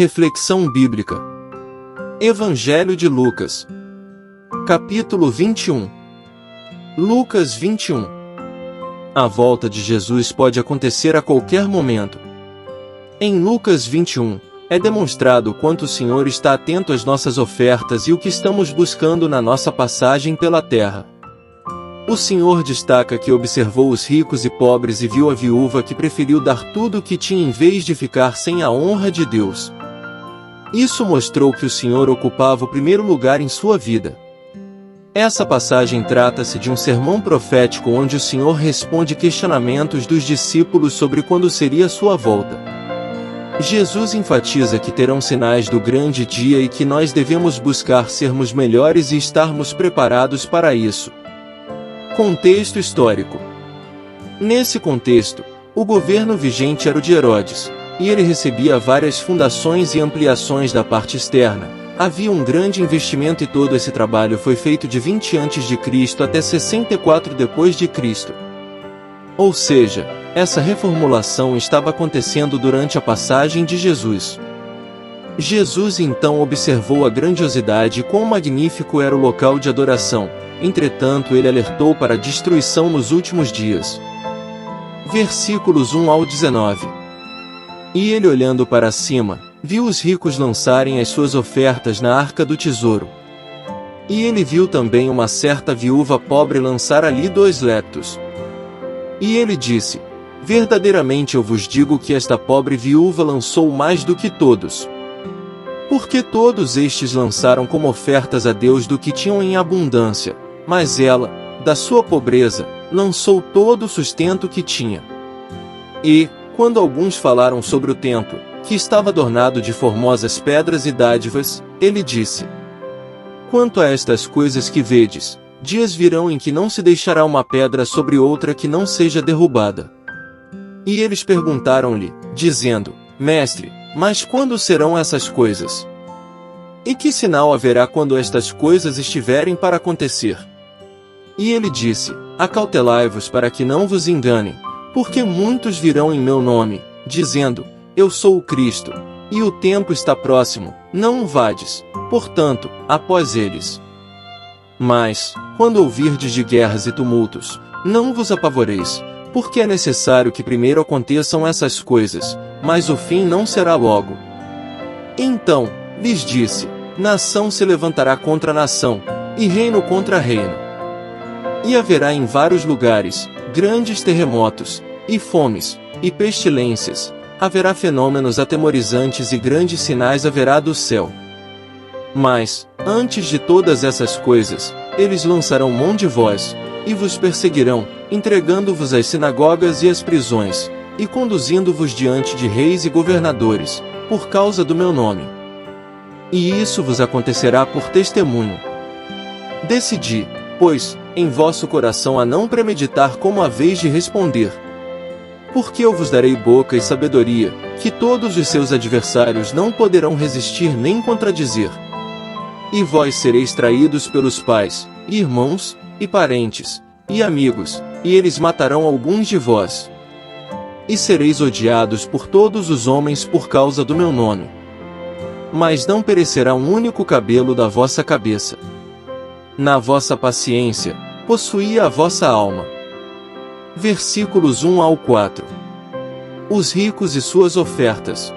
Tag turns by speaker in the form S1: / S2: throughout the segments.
S1: Reflexão bíblica. Evangelho de Lucas. Capítulo 21. Lucas 21. A volta de Jesus pode acontecer a qualquer momento. Em Lucas 21, é demonstrado o quanto o Senhor está atento às nossas ofertas e o que estamos buscando na nossa passagem pela terra. O Senhor destaca que observou os ricos e pobres e viu a viúva que preferiu dar tudo o que tinha em vez de ficar sem a honra de Deus. Isso mostrou que o Senhor ocupava o primeiro lugar em sua vida. Essa passagem trata-se de um sermão profético onde o Senhor responde questionamentos dos discípulos sobre quando seria sua volta. Jesus enfatiza que terão sinais do grande dia e que nós devemos buscar sermos melhores e estarmos preparados para isso. Contexto histórico. Nesse contexto, o governo vigente era o de Herodes, e ele recebia várias fundações e ampliações da parte externa. Havia um grande investimento e todo esse trabalho foi feito de 20 a.C. até 64 d.C. Ou seja, essa reformulação estava acontecendo durante a passagem de Jesus. Jesus então observou a grandiosidade e quão magnífico era o local de adoração. Entretanto, ele alertou para a destruição nos últimos dias. Versículos 1 ao 19. E ele, olhando para cima, viu os ricos lançarem as suas ofertas na arca do tesouro. E ele viu também uma certa viúva pobre lançar ali 2 leptos. E ele disse: verdadeiramente eu vos digo que esta pobre viúva lançou mais do que todos. Porque todos estes lançaram como ofertas a Deus do que tinham em abundância, mas ela, da sua pobreza, lançou todo o sustento que tinha. E, quando alguns falaram sobre o templo, que estava adornado de formosas pedras e dádivas, ele disse: quanto a estas coisas que vedes, dias virão em que não se deixará uma pedra sobre outra que não seja derrubada. E eles perguntaram-lhe, dizendo: Mestre, mas quando serão essas coisas? E que sinal haverá quando estas coisas estiverem para acontecer? E ele disse: acautelai-vos para que não vos enganem, porque muitos virão em meu nome, dizendo: eu sou o Cristo, e o tempo está próximo, não o vades, portanto, após eles. Mas, quando ouvirdes de guerras e tumultos, não vos apavoreis, porque é necessário que primeiro aconteçam essas coisas, mas o fim não será logo. Então, lhes disse: nação se levantará contra nação, e reino contra reino. E haverá em vários lugares grandes terremotos, e fomes, e pestilências, haverá fenômenos atemorizantes e grandes sinais haverá do céu. Mas, antes de todas essas coisas, eles lançarão mão de vós, e vos perseguirão, entregando-vos às sinagogas e às prisões, e conduzindo-vos diante de reis e governadores, por causa do meu nome. E isso vos acontecerá por testemunho. Decidi, pois, em vosso coração a não premeditar como haveis de responder. Porque eu vos darei boca e sabedoria, que todos os seus adversários não poderão resistir nem contradizer. E vós sereis traídos pelos pais, e irmãos, e parentes, e amigos, e eles matarão alguns de vós. E sereis odiados por todos os homens por causa do meu nome. Mas não perecerá um único cabelo da vossa cabeça. Na vossa paciência, possuía a vossa alma. Versículos 1 ao 4. Os ricos e suas ofertas.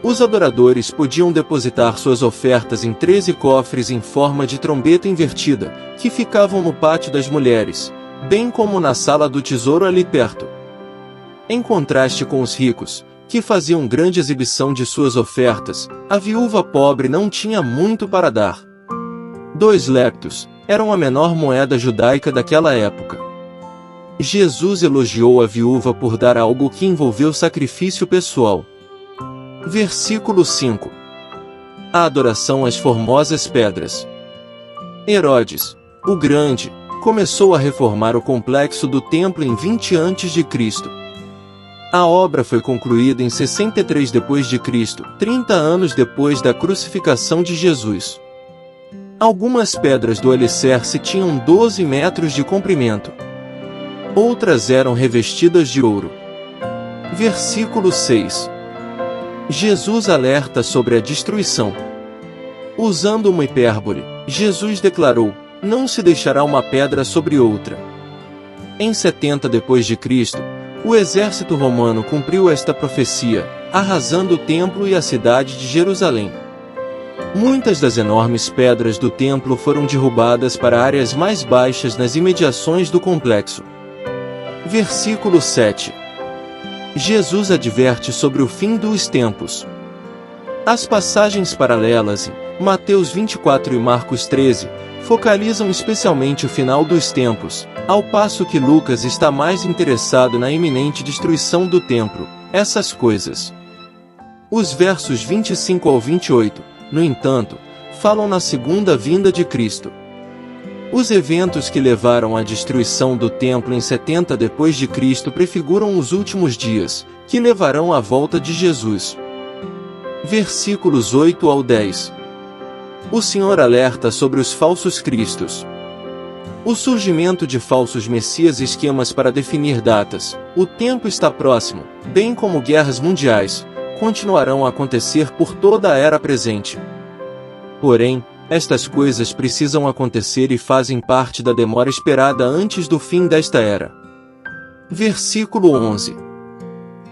S1: Os adoradores podiam depositar suas ofertas em 13 cofres em forma de trombeta invertida, que ficavam no pátio das mulheres, bem como na sala do tesouro ali perto. Em contraste com os ricos, que faziam grande exibição de suas ofertas, a viúva pobre não tinha muito para dar. 2 leptos eram a menor moeda judaica daquela época. Jesus elogiou a viúva por dar algo que envolveu sacrifício pessoal. Versículo 5. A adoração às formosas pedras. Herodes, o Grande, começou a reformar o complexo do templo em 20 a.C. A obra foi concluída em 63 d.C., 30 anos depois da crucificação de Jesus. Algumas pedras do alicerce tinham 12 metros de comprimento. Outras eram revestidas de ouro. Versículo 6. Jesus alerta sobre a destruição. Usando uma hipérbole, Jesus declarou: não se deixará uma pedra sobre outra. Em 70 d.C., o exército romano cumpriu esta profecia, arrasando o templo e a cidade de Jerusalém. Muitas das enormes pedras do templo foram derrubadas para áreas mais baixas nas imediações do complexo. Versículo 7. Jesus adverte sobre o fim dos tempos. As passagens paralelas em Mateus 24 e Marcos 13 focalizam especialmente o final dos tempos, ao passo que Lucas está mais interessado na iminente destruição do templo, essas coisas. Os versos 25 ao 28, no entanto, falam na segunda vinda de Cristo. Os eventos que levaram à destruição do templo em 70 d.C. prefiguram os últimos dias, que levarão à volta de Jesus. Versículos 8 ao 10. O Senhor alerta sobre os falsos cristos. O surgimento de falsos messias e esquemas para definir datas, o tempo está próximo, bem como guerras mundiais, continuarão a acontecer por toda a era presente. Porém, estas coisas precisam acontecer e fazem parte da demora esperada antes do fim desta era. Versículo 11.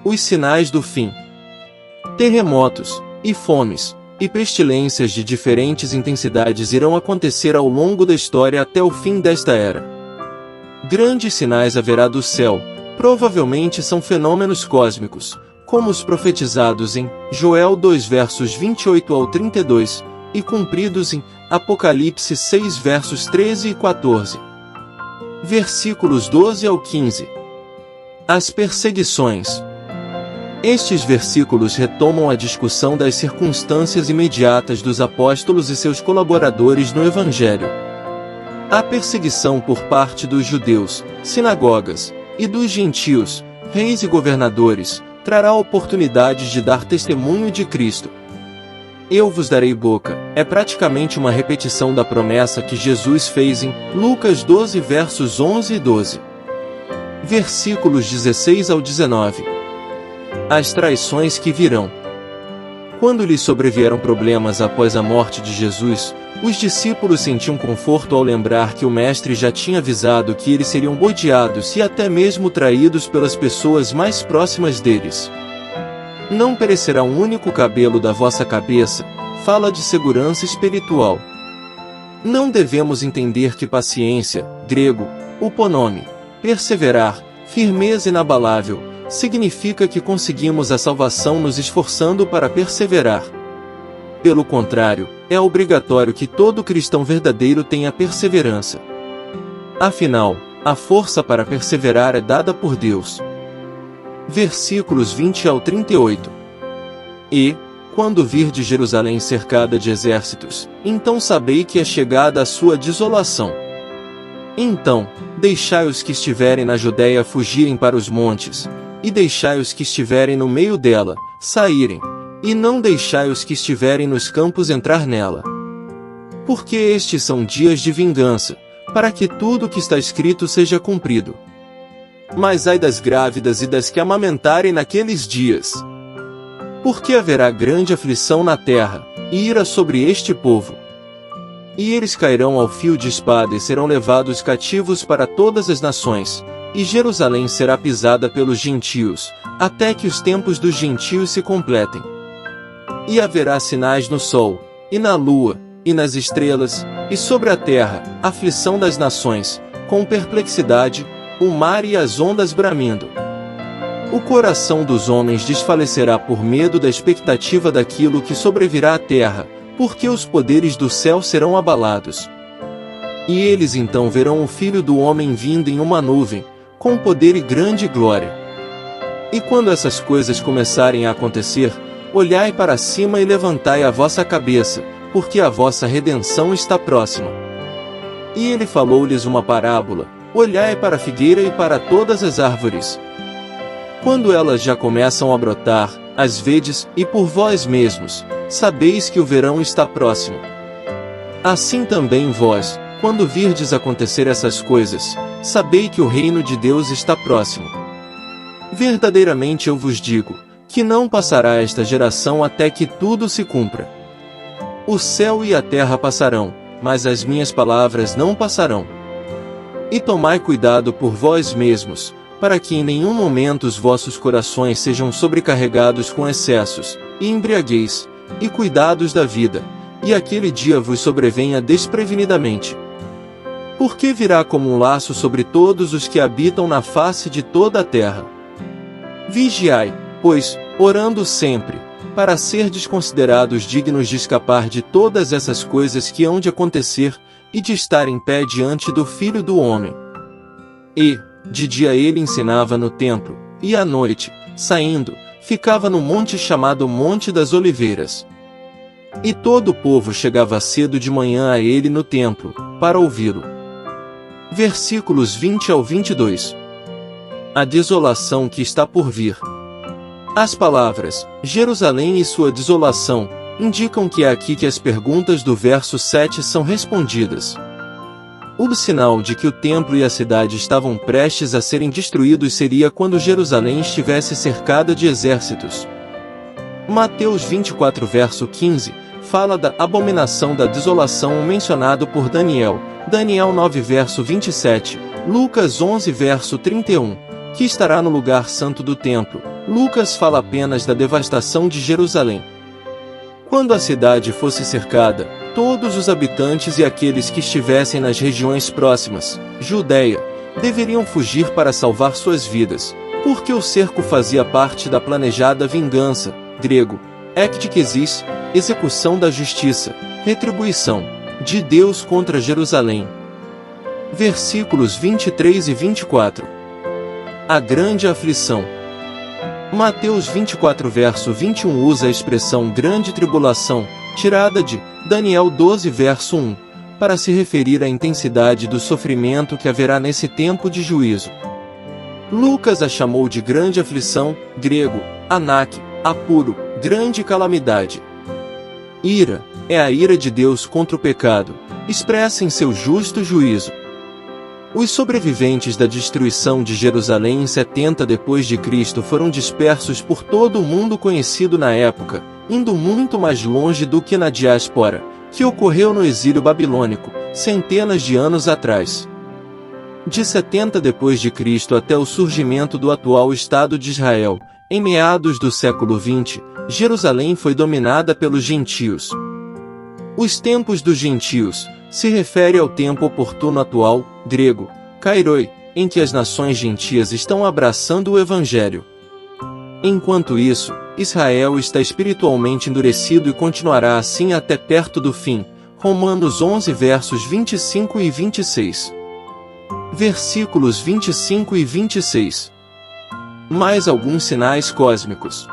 S1: Os sinais do fim. Terremotos, e fomes, e pestilências de diferentes intensidades irão acontecer ao longo da história até o fim desta era. Grandes sinais haverá do céu, provavelmente são fenômenos cósmicos, como os profetizados em Joel 2 versos 28 ao 32, e cumpridos em Apocalipse 6 versos 13 e 14. Versículos 12 ao 15. As perseguições. Estes versículos retomam a discussão das circunstâncias imediatas dos apóstolos e seus colaboradores no Evangelho. A perseguição por parte dos judeus, sinagogas, e dos gentios, reis e governadores, trará oportunidades de dar testemunho de Cristo. Eu vos darei boca, é praticamente uma repetição da promessa que Jesus fez em Lucas 12 versos 11 e 12. Versículos 16 ao 19. As traições que virão. Quando lhes sobrevieram problemas após a morte de Jesus, os discípulos sentiam conforto ao lembrar que o Mestre já tinha avisado que eles seriam bodeados e até mesmo traídos pelas pessoas mais próximas deles. Não perecerá um único cabelo da vossa cabeça, fala de segurança espiritual. Não devemos entender que paciência, grego, uponome, perseverar, firmeza inabalável, significa que conseguimos a salvação nos esforçando para perseverar. Pelo contrário, é obrigatório que todo cristão verdadeiro tenha perseverança. Afinal, a força para perseverar é dada por Deus. Versículos 20 ao 38. E, quando virdes Jerusalém cercada de exércitos, então sabei que é chegada a sua desolação. Então, deixai os que estiverem na Judéia fugirem para os montes, e deixai os que estiverem no meio dela saírem, e não deixai os que estiverem nos campos entrar nela. Porque estes são dias de vingança, para que tudo o que está escrito seja cumprido. Mas ai das grávidas e das que amamentarem naqueles dias. Porque haverá grande aflição na terra, e ira sobre este povo. E eles cairão ao fio de espada e serão levados cativos para todas as nações, e Jerusalém será pisada pelos gentios, até que os tempos dos gentios se completem. E haverá sinais no sol, e na lua, e nas estrelas, e sobre a terra, aflição das nações, com perplexidade, o mar e as ondas bramindo. O coração dos homens desfalecerá por medo da expectativa daquilo que sobrevirá à terra, porque os poderes do céu serão abalados. E eles então verão o Filho do Homem vindo em uma nuvem, com poder e grande glória. E quando essas coisas começarem a acontecer, olhai para cima e levantai a vossa cabeça, porque a vossa redenção está próxima. E ele falou-lhes uma parábola: olhai para a figueira e para todas as árvores. Quando elas já começam a brotar, as vedes, e por vós mesmos, sabeis que o verão está próximo. Assim também vós, quando virdes acontecer essas coisas, sabei que o reino de Deus está próximo. Verdadeiramente eu vos digo, que não passará esta geração até que tudo se cumpra. O céu e a terra passarão, mas as minhas palavras não passarão. E tomai cuidado por vós mesmos, para que em nenhum momento os vossos corações sejam sobrecarregados com excessos, e embriagueis, e cuidados da vida, e aquele dia vos sobrevenha desprevenidamente. Porque virá como um laço sobre todos os que habitam na face de toda a terra. Vigiai, pois, orando sempre, para serdes considerados dignos de escapar de todas essas coisas que hão de acontecer, e de estar em pé diante do Filho do Homem. E, de dia ele ensinava no templo, e à noite, saindo, ficava no monte chamado Monte das Oliveiras. E todo o povo chegava cedo de manhã a ele no templo, para ouvi-lo. Versículos 20 ao 22. A desolação que está por vir. As palavras, Jerusalém e sua desolação, indicam que é aqui que as perguntas do verso 7 são respondidas. O sinal de que o templo e a cidade estavam prestes a serem destruídos seria quando Jerusalém estivesse cercada de exércitos. Mateus 24 verso 15, fala da abominação da desolação mencionado por Daniel, Daniel 9 verso 27, Lucas 11 verso 31, que estará no lugar santo do templo. Lucas fala apenas da devastação de Jerusalém. Quando a cidade fosse cercada, todos os habitantes e aqueles que estivessem nas regiões próximas, Judeia, deveriam fugir para salvar suas vidas, porque o cerco fazia parte da planejada vingança, grego, ekdikesis, execução da justiça, retribuição, de Deus contra Jerusalém. Versículos 23 e 24. A grande aflição. Mateus 24 verso 21 usa a expressão grande tribulação, tirada de Daniel 12 verso 1, para se referir à intensidade do sofrimento que haverá nesse tempo de juízo. Lucas a chamou de grande aflição, grego, anak, apuro, grande calamidade. Ira, é a ira de Deus contra o pecado, expressa em seu justo juízo. Os sobreviventes da destruição de Jerusalém em 70 d.C. foram dispersos por todo o mundo conhecido na época, indo muito mais longe do que na diáspora, que ocorreu no exílio babilônico, centenas de anos atrás. De 70 d.C. até o surgimento do atual Estado de Israel, em meados do século XX, Jerusalém foi dominada pelos gentios. Os tempos dos gentios se refere ao tempo oportuno atual, grego, kairoi, em que as nações gentias estão abraçando o Evangelho. Enquanto isso, Israel está espiritualmente endurecido e continuará assim até perto do fim. Romanos 11 versos 25 e 26. Versículos 25 e 26. Mais alguns sinais cósmicos.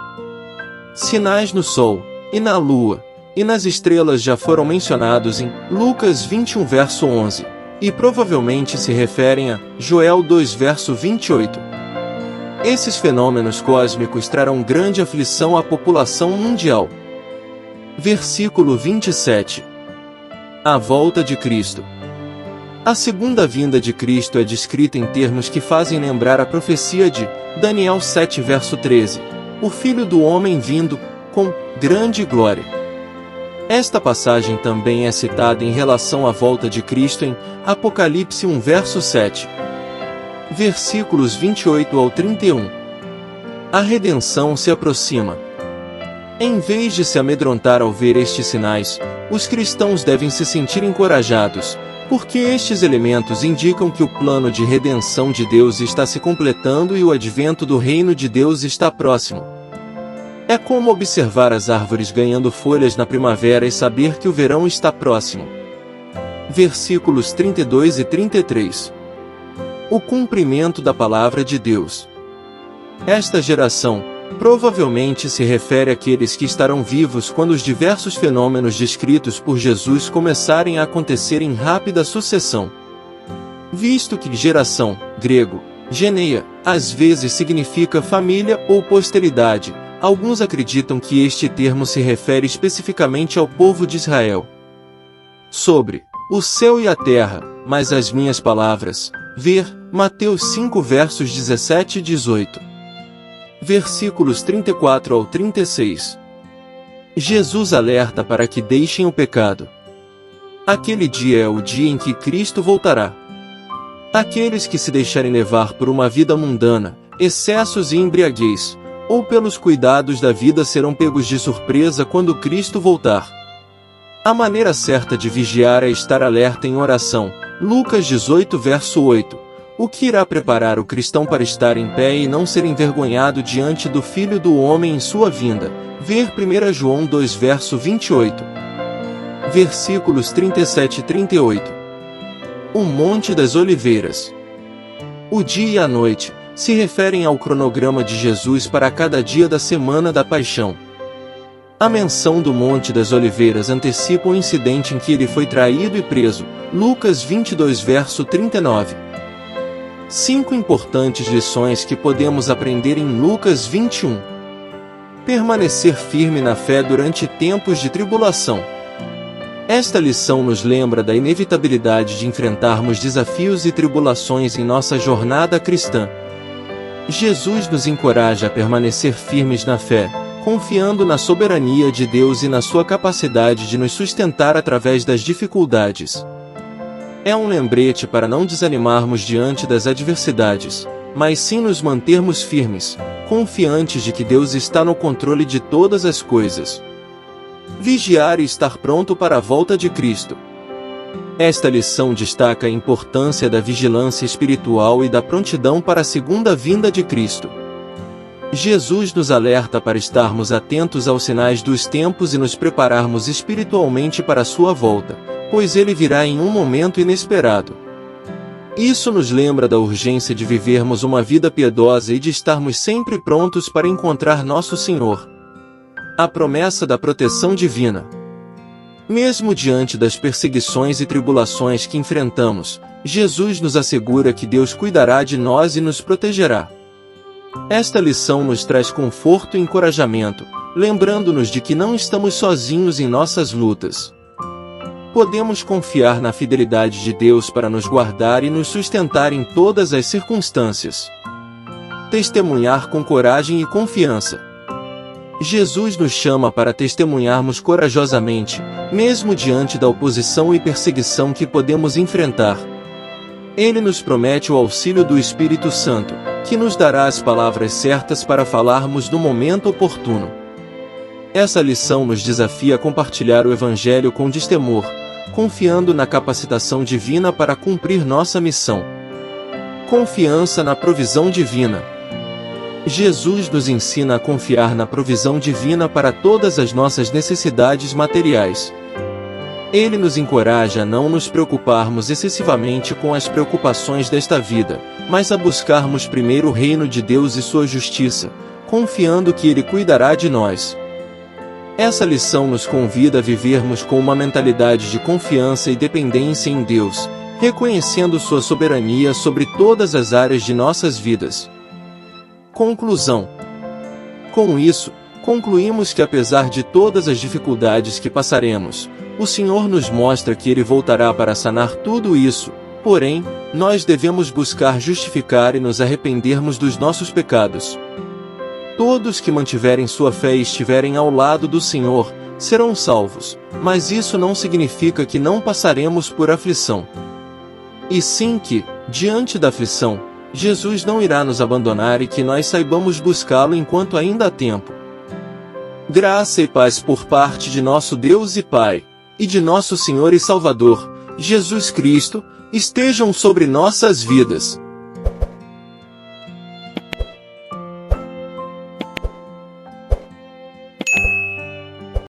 S1: Sinais no Sol, e na Lua, e nas estrelas já foram mencionados em Lucas 21 verso 11, e provavelmente se referem a Joel 2 verso 28. Esses fenômenos cósmicos trarão grande aflição à população mundial. Versículo 27. A volta de Cristo. A segunda vinda de Cristo é descrita em termos que fazem lembrar a profecia de Daniel 7 verso 13, o Filho do Homem vindo, com grande glória. Esta passagem também é citada em relação à volta de Cristo em Apocalipse 1 verso 7. Versículos 28 ao 31. A redenção se aproxima. Em vez de se amedrontar ao ver estes sinais, os cristãos devem se sentir encorajados, porque estes elementos indicam que o plano de redenção de Deus está se completando e o advento do reino de Deus está próximo. É como observar as árvores ganhando folhas na primavera e saber que o verão está próximo. Versículos 32 e 33. O cumprimento da palavra de Deus. Esta geração, provavelmente se refere àqueles que estarão vivos quando os diversos fenômenos descritos por Jesus começarem a acontecer em rápida sucessão. Visto que geração, grego, geneia, às vezes significa família ou posteridade, alguns acreditam que este termo se refere especificamente ao povo de Israel. Sobre o céu e a terra, mas as minhas palavras, ver Mateus 5 versos 17 e 18. Versículos 34 ao 36. Jesus alerta para que deixem o pecado. Aquele dia é o dia em que Cristo voltará. Aqueles que se deixarem levar por uma vida mundana, excessos e embriaguez, ou pelos cuidados da vida serão pegos de surpresa quando Cristo voltar. A maneira certa de vigiar é estar alerta em oração. Lucas 18 verso 8. O que irá preparar o cristão para estar em pé e não ser envergonhado diante do Filho do Homem em sua vinda? Ver 1 João 2 verso 28. Versículos 37 e 38. O Monte das Oliveiras. O dia e a noite se referem ao cronograma de Jesus para cada dia da semana da Paixão. A menção do Monte das Oliveiras antecipa o incidente em que ele foi traído e preso. Lucas 22 verso 39. 5 importantes lições que podemos aprender em Lucas 21. Permanecer firme na fé durante tempos de tribulação. Esta lição nos lembra da inevitabilidade de enfrentarmos desafios e tribulações em nossa jornada cristã. Jesus nos encoraja a permanecer firmes na fé, confiando na soberania de Deus e na sua capacidade de nos sustentar através das dificuldades. É um lembrete para não desanimarmos diante das adversidades, mas sim nos mantermos firmes, confiantes de que Deus está no controle de todas as coisas. Vigiar e estar pronto para a volta de Cristo. Esta lição destaca a importância da vigilância espiritual e da prontidão para a segunda vinda de Cristo. Jesus nos alerta para estarmos atentos aos sinais dos tempos e nos prepararmos espiritualmente para a sua volta, pois ele virá em um momento inesperado. Isso nos lembra da urgência de vivermos uma vida piedosa e de estarmos sempre prontos para encontrar nosso Senhor. A promessa da proteção divina. Mesmo diante das perseguições e tribulações que enfrentamos, Jesus nos assegura que Deus cuidará de nós e nos protegerá. Esta lição nos traz conforto e encorajamento, lembrando-nos de que não estamos sozinhos em nossas lutas. Podemos confiar na fidelidade de Deus para nos guardar e nos sustentar em todas as circunstâncias. Testemunhar com coragem e confiança. Jesus nos chama para testemunharmos corajosamente, mesmo diante da oposição e perseguição que podemos enfrentar. Ele nos promete o auxílio do Espírito Santo, que nos dará as palavras certas para falarmos no momento oportuno. Essa lição nos desafia a compartilhar o Evangelho com destemor, confiando na capacitação divina para cumprir nossa missão. Confiança na provisão divina. Jesus nos ensina a confiar na provisão divina para todas as nossas necessidades materiais. Ele nos encoraja a não nos preocuparmos excessivamente com as preocupações desta vida, mas a buscarmos primeiro o reino de Deus e sua justiça, confiando que Ele cuidará de nós. Essa lição nos convida a vivermos com uma mentalidade de confiança e dependência em Deus, reconhecendo sua soberania sobre todas as áreas de nossas vidas. Conclusão. Com isso, concluímos que apesar de todas as dificuldades que passaremos, o Senhor nos mostra que Ele voltará para sanar tudo isso, porém, nós devemos buscar justificar e nos arrependermos dos nossos pecados. Todos que mantiverem sua fé e estiverem ao lado do Senhor, serão salvos, mas isso não significa que não passaremos por aflição. E sim que, diante da aflição, Jesus não irá nos abandonar e que nós saibamos buscá-lo enquanto ainda há tempo. Graça e paz por parte de nosso Deus e Pai, e de nosso Senhor e Salvador, Jesus Cristo, estejam sobre nossas vidas.